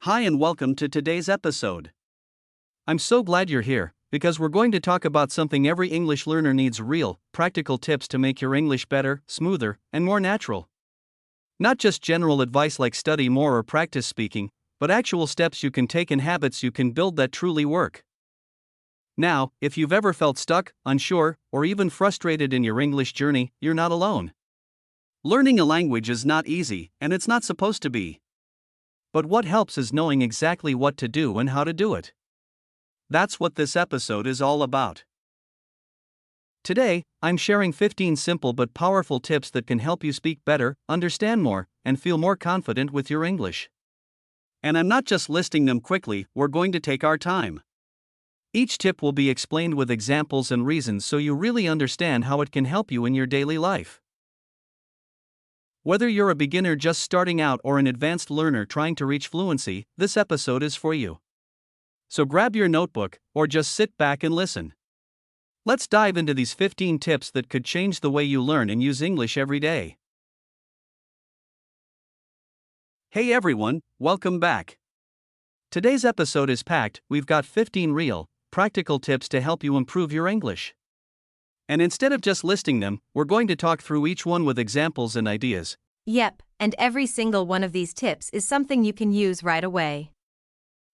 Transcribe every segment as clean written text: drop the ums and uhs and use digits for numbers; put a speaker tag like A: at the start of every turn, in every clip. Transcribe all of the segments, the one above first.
A: Hi and welcome to today's episode. I'm so glad you're here, because we're going to talk about something every English learner needs: real, practical tips to make your English better, smoother, and more natural. Not just general advice like study more or practice speaking, but actual steps you can take and habits you can build that truly work. Now, if you've ever felt stuck, unsure, or even frustrated in your English journey, you're not alone. Learning a language is not easy, and it's not supposed to be. But what helps is knowing exactly what to do and how to do it. That's what this episode is all about. Today, I'm sharing 15 simple but powerful tips that can help you speak better, understand more, and feel more confident with your English. And I'm not just listing them quickly, we're going to take our time. Each tip will be explained with examples and reasons so you really understand how it can help you in your daily life. Whether you're a beginner just starting out or an advanced learner trying to reach fluency, this episode is for you. So grab your notebook, or just sit back and listen. Let's dive into these 15 tips that could change the way you learn and use English every day. Hey everyone, welcome back. Today's episode is packed. We've got 15 real, practical tips to help you improve your English. And instead of just listing them, we're going to talk through each one with examples and ideas.
B: Yep, and every single one of these tips is something you can use right away.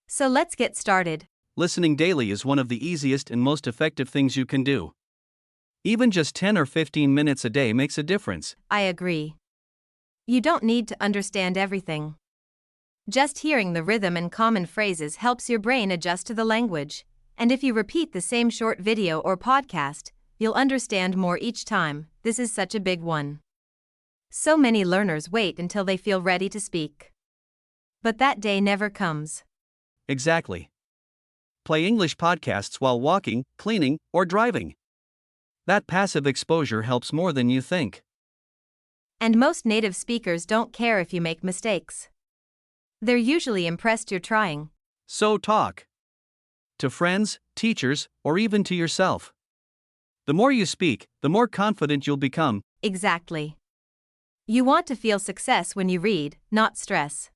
B: So let's get started.
A: Listening daily is one of the easiest and most effective things you can do. Even just 10 or 15 minutes a day makes a difference.
B: I agree. You don't need to understand everything. Just hearing the rhythm and common phrases helps your brain adjust to the language, and if you repeat the same short video or podcast, you'll understand more each time. This is such a big one. So many learners wait until they feel ready to speak. But that day never comes.
A: Exactly. Play English podcasts while walking, cleaning, or driving. That passive exposure helps more than you think.
B: And most native speakers don't care if you make mistakes. They're usually impressed you're trying.
A: So talk to friends, teachers, or even to yourself. The more you speak, the more confident you'll become.
B: Exactly. You want to feel success when you read, not stress.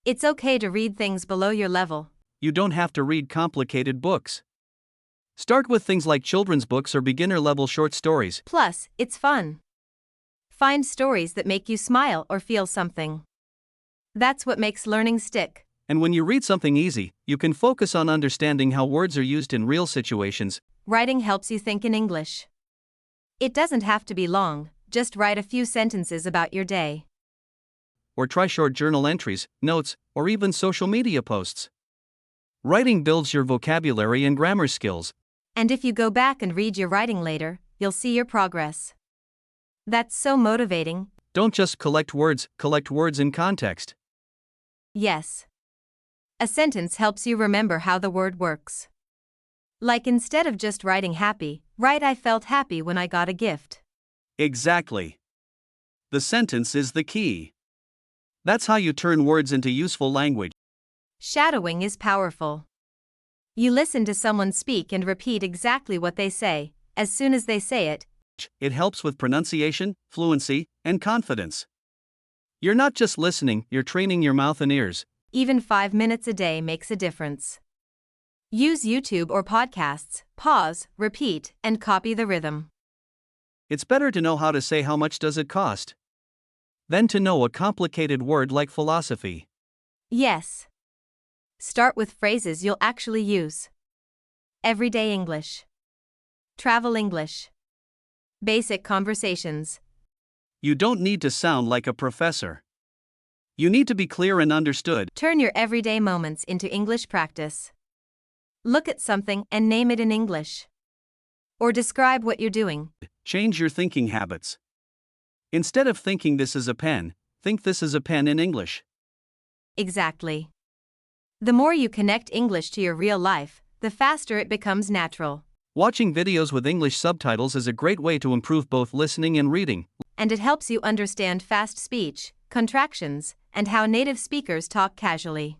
B: It's okay to read things below your level.
A: You don't have to read complicated books. Start with things like children's books or beginner-level short stories.
B: Plus, it's fun. Find stories that make you smile or feel something. That's what makes learning stick.
A: And when you read something easy, you can focus on understanding how words are used in real situations.
B: Writing helps you think in English. It doesn't have to be long, just write a few sentences about your day.
A: Or try short journal entries, notes, or even social media posts. Writing builds your vocabulary and grammar skills.
B: And if you go back and read your writing later, you'll see your progress. That's so motivating.
A: Don't just collect words in context.
B: Yes. A sentence helps you remember how the word works. Like instead of just writing happy, write "I felt happy when I got a gift."
A: Exactly. The sentence is the key. That's how you turn words into useful language.
B: Shadowing is powerful. You listen to someone speak and repeat exactly what they say. As soon as they say it,
A: it helps with pronunciation, fluency, and confidence. You're not just listening, you're training your mouth and ears.
B: Even 5 minutes a day makes a difference. Use YouTube or podcasts, pause, repeat, and copy the rhythm.
A: It's better to know how to say "how much does it cost" than to know a complicated word like philosophy.
B: Yes. Start with phrases you'll actually use. Everyday English. Travel English. Basic conversations.
A: You don't need to sound like a professor. You need to be clear and understood.
B: Turn your everyday moments into English practice. Look at something and name it in English. Or describe what you're doing.
A: Change your thinking habits. Instead of thinking "this is a pen," think "this is a pen" in English.
B: Exactly. The more you connect English to your real life, the faster it becomes natural.
A: Watching videos with English subtitles is a great way to improve both listening and reading.
B: And it helps you understand fast speech, contractions, and how native speakers talk casually.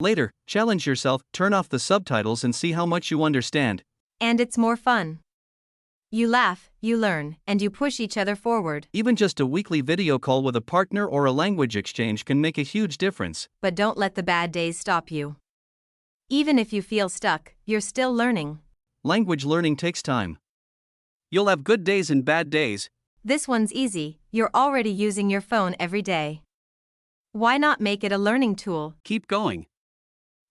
A: Later, challenge yourself, turn off the subtitles and see how much you understand.
B: And it's more fun. You laugh, you learn, and you push each other forward.
A: Even just a weekly video call with a partner or a language exchange can make a huge difference.
B: But don't let the bad days stop you. Even if you feel stuck, you're still learning.
A: Language learning takes time. You'll have good days and bad days.
B: This one's easy, you're already using your phone every day. Why not make it a learning tool?
A: Keep going.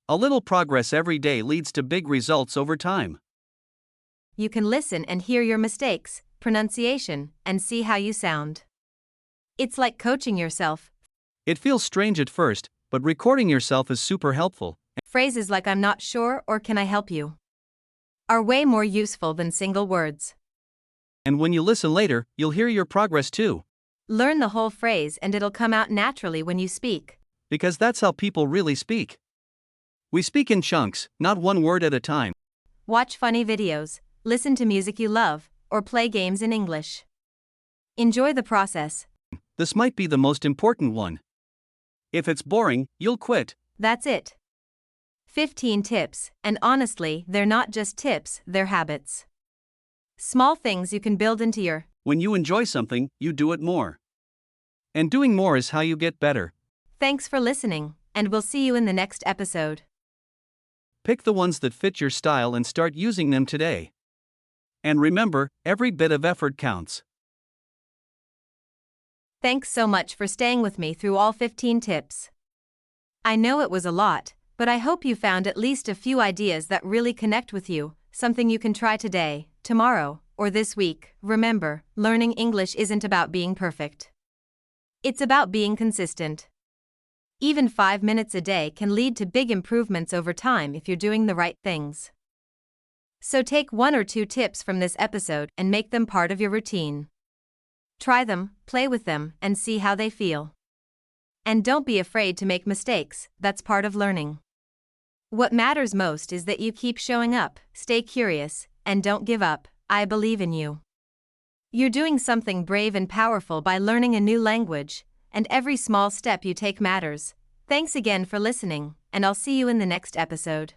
A: A little progress every day leads to big results over time.
B: You can listen and hear your mistakes, pronunciation, and see how you sound. It's like coaching yourself.
A: It feels strange at first, but recording yourself is super helpful.
B: Phrases like "I'm not sure" or "Can I help you?" are way more useful than single words.
A: And when you listen later, you'll hear your progress too.
B: Learn the whole phrase and it'll come out naturally when you speak.
A: Because that's how people really speak. We speak in chunks, not one word at a time.
B: Watch funny videos, listen to music you love, or play games in English. Enjoy the process.
A: This might be the most important one. If it's boring, you'll quit.
B: That's it. 15 tips, and honestly, they're not just tips, they're habits. Small things you can build into your.
A: When you enjoy something, you do it more. And doing more is how you get better.
B: Thanks for listening, and we'll see you in the next episode.
A: Pick the ones that fit your style and start using them today. And remember, every bit of effort counts.
B: Thanks so much for staying with me through all 15 tips. I know it was a lot, but I hope you found at least a few ideas that really connect with you, something you can try today, tomorrow, or this week. Remember, learning English isn't about being perfect. It's about being consistent. Even 5 minutes a day can lead to big improvements over time if you're doing the right things. So take 1 or 2 tips from this episode and make them part of your routine. Try them, play with them, and see how they feel. And don't be afraid to make mistakes, that's part of learning. What matters most is that you keep showing up, stay curious, and don't give up. I believe in you. You're doing something brave and powerful by learning a new language, and every small step you take matters. Thanks again for listening, and I'll see you in the next episode.